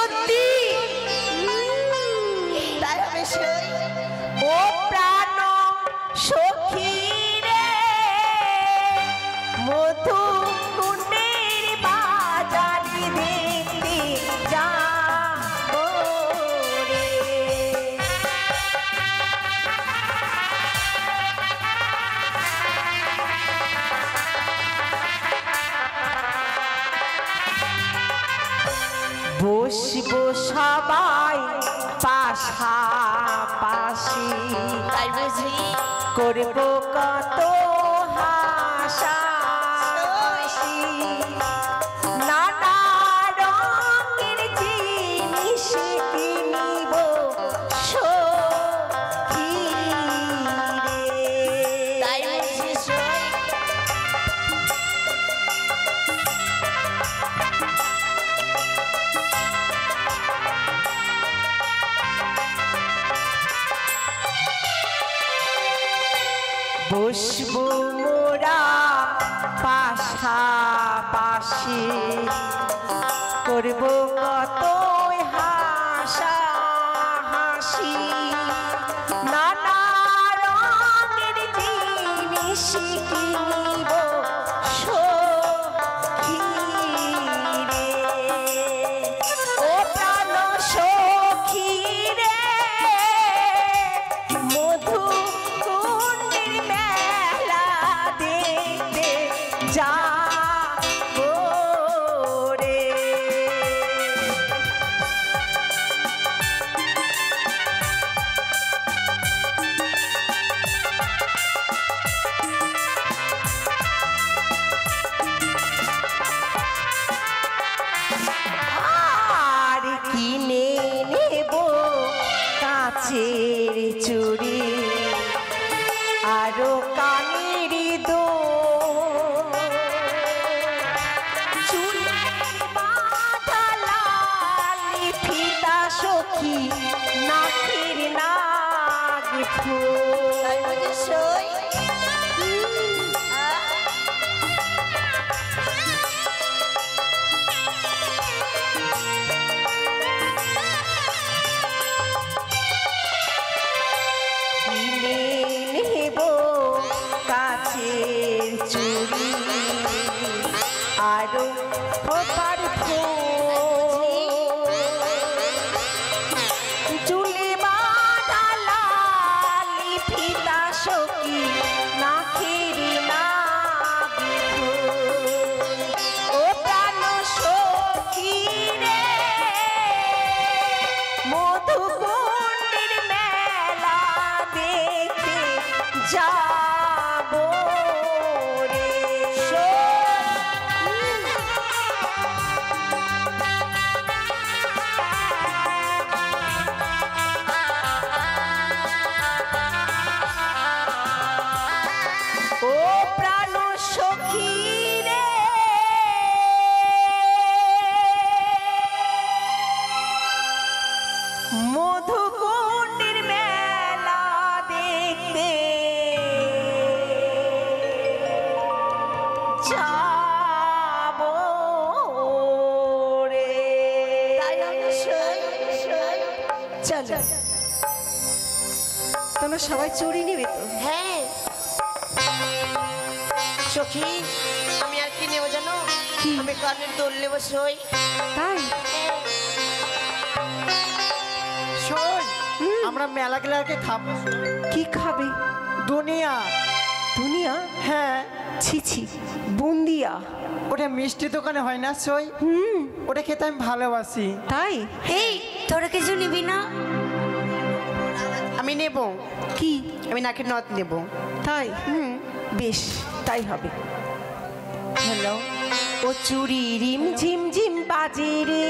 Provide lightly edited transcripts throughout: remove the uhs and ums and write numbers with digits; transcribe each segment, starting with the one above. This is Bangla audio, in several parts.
সত্যি তাই হবে সই। ও প্রাণ সখী রে মধু কুণ্ডের বাজারি দেখতে যাবো রে। বসবো সবাই পাশাপাশি তাই বুঝি করবো কত হাসাহাসি নানা রঙের জিনিস কিনিব সখী রে। তাই বুঝি সই। বসবো মোরা পাশাপাশি করবো কত হাসাহাসি নানা রঙের জিনিস কিনিব সখী রে। ও প্রাণ সখী রে মধু কুণ্ডের মেলা দেখতে যাবো রে। আর কিনে নেব কাচের চুড়ি আরো কানের দোল চুলে বাঁধা লালি ফিতা সখী নাকের নাগ ফুল। তাই বুঝি সই। কিনে নেব কাচের চুড়ি আরো খোপার ফুল চুলে বাঁধা লালি ফিতা সখী নাকের নাগ ফুল। ও প্রাণ সখী রে মধু কুণ্ডের মেলা দেখতে যাবো রে। ও প্রাণ সখী রে মধু কুণ্ডের মেলা দেখতে যাবো রে। তাই হবে সই। সই। চলো তোমরা সবাই চুরি নিবে তো? হ্যাঁ সখী আমি আর কি নেবো জানো? কি? আমি কানের দোল নেবো সই। তাই শোন আমরা মেলা গেলাকে খাবো। কি খাবে? দুনিয়া। দুনিয়া? হ্যাঁ ছি ছি বুন্দিয়া। ওটা মিষ্টি দোকানে হয় না সই? ওটা খেতে আমি ভালোবাসি। তাই এই তোরা কিছু নিবি না? আমি নেব। কি? আমি নাকের নথ নেব। তাই বেশ তাই হবে। হ্যালো ও চুরি রিম ঝিম ঝিম বাজে রে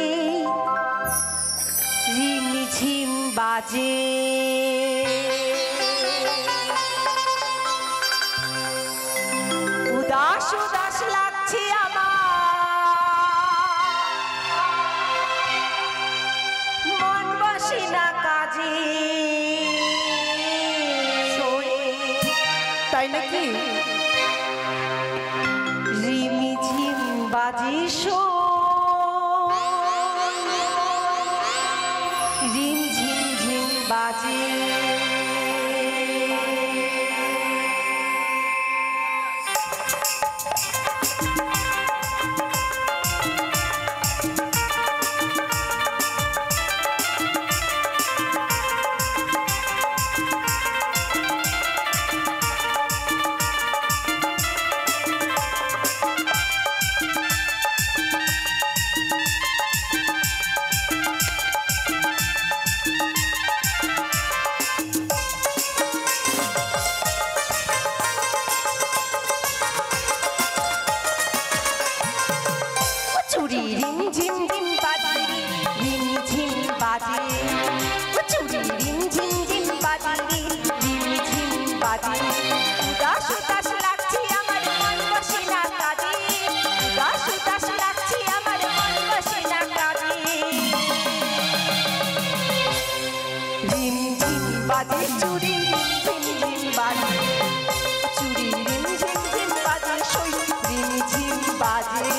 রিম ঝিম বাজে উদাস উদাস লাগছে আমার মন বসে না কাজে। তাই নাকি? রিমি ঝিম বাজে রিম ঝিম ঝিম বাজে। চুরি রিম ঝিম ঝিম বাজে, রিম ঝিম বাজে। চুরি রিম ঝিম ঝিম বাজে, রিম ঝিম বাজে। উদাস উদাস লাগছে আমার মন বসে না কাজে, উদাস উদাস লাগছে আমার মন বসে না কাজে। রিম ঝিম বাজে চুরি রিম ঝিম বাজে, চুরি রিম ঝিম ঝিম বাজে, সই রিম ঝিম বাজে।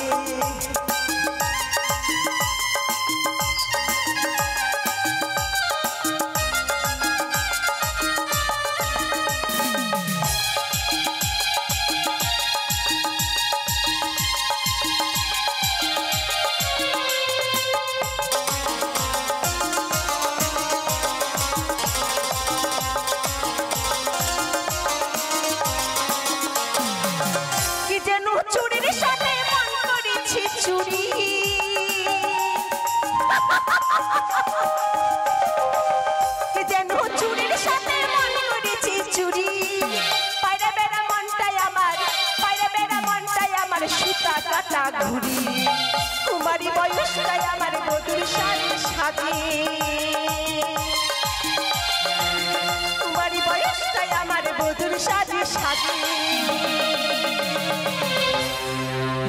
কি যেন চুরির সাথে মন করেছি চুরি, কি যেন চুরির সাথে মন করেছি চুরি। পায়রা বেড়া মনটাই আমার, পায়রা বেড়া মনটাই আমার সুতা কাটা ঘুরি। কুমারী বয়সটাই আমার বধুর শাড়ি সাজে, কুমারী বয়সটাই আমার বধুর সাজে সাজে।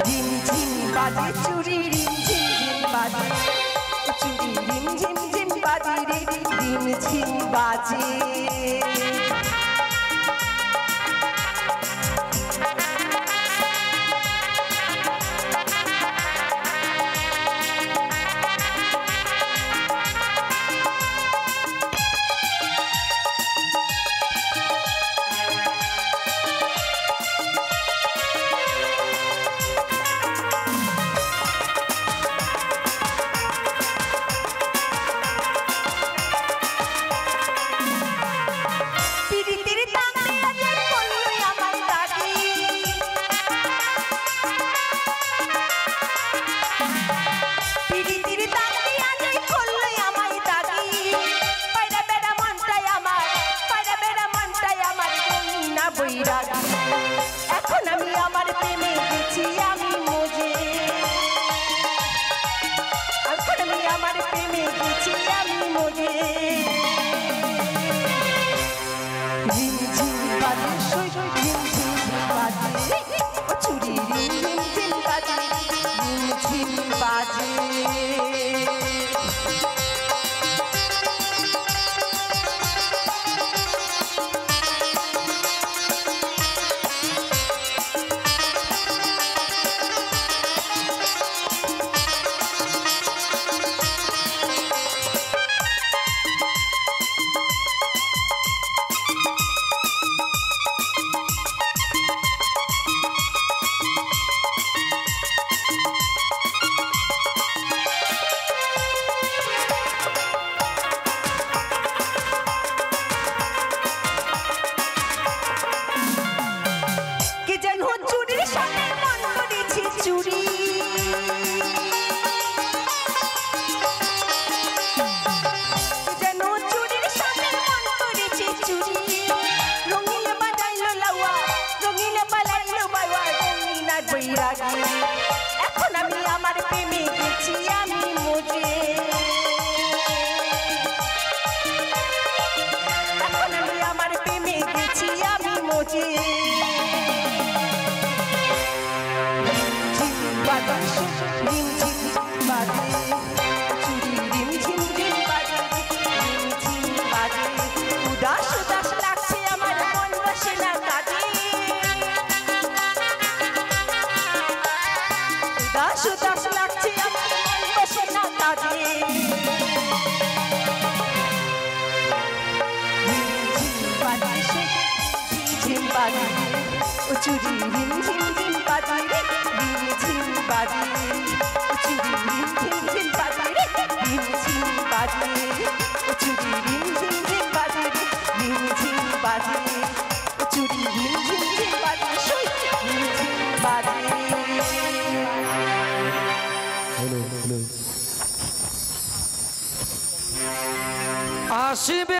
রিম ঝিম বাজে চুরি রিম ঝিম ঝিম বাজে, চুরি রিম ঝিম ঝিম বাজে রে রিম ঝিম বাজে। পিরিতির দামে আজ করলই আমার দাদি, পিরিতির দামে আজ করলই আমার দাদি। পায়রা বেড়া মনটাই আমার, পায়রা বেড়া মনটাই আমার না বৈরাগী। এখন আমি আমার প্রেমে গেছি আমি মজে, এখন আমি আমার প্রেমে গেছি আমি মজে। রিম ঝিম বাজে সই রিম ঝিম বাজে, চুরি রিম ঝিম ঝিম বাজে, রিম ঝিম বাজে। কি যেন চুরির সাথে মন করেছি চুরি, কি যেন চুরির সাথে মন করেছি চুরি। রঙিলে বাজাইলো লাউয়া, রঙিলে বাজাইলো বাবা, রঙিনা বৈরাগী। এখন আমি আমার প্রেমে গেছি আমি মজে, এখন আমি আমার প্রেমে গেছি আমি মজে। রিম ঝিম বাজে চুরি রিম ঝিম ঝিম বাজে, রিম ঝিম বাজে। উদাস উদাস লাগছে আমার মন বসে না কাজে, উদাস উদাস লাগছে আমার মন বসে না কাজে। বাজে ও চুরি রিম ঝিম ঝিম বাজে রে রিম ঝিম বাজে ও চুরি রিম ঝিম ঝিম বাজে রে রিম ঝিম বাজে ও চুরি রিম ঝিম ঝিম বাজে রে রিম ঝিম বাজে ও চুরি রিম ঝিম ঝিম বাজে সই রিম ঝিম বাজে আসিবে